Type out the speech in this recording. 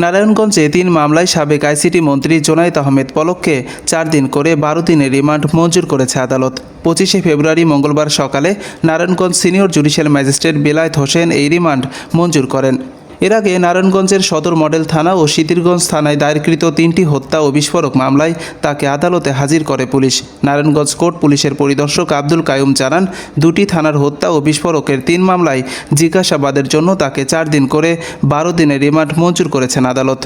নারায়ণগঞ্জে 3 মামলায় সাবেক আইসিটি মন্ত্রী জোনায়েদ আহমেদ পলককে 4 দিন করে 12 দিনের রিমান্ড মঞ্জুর করেছে আদালত। 25শে ফেব্রুয়ারি মঙ্গলবার সকালে Narayanganj senior judicial magistrate Belayet Hossain এই রিমান্ড মঞ্জুর করেন। এর আগে নারায়ণগঞ্জের সদর মডেল থানা ও সিদ্ধিরগঞ্জ থানায় দায়েরকৃত 3টি হত্যা ও বিস্ফোরক মামলায় তাকে আদালতে হাজির করে পুলিশ। নারায়ণগঞ্জ কোর্ট পুলিশের পরিদর্শক আব্দুল কায়ুম জানান, 2টি থানার হত্যা ও বিস্ফোরকের 3 মামলায় জিজ্ঞাসাবাদের জন্য তাকে 4 দিন করে 12 দিনের রিমান্ড মঞ্জুর করেছেন আদালত।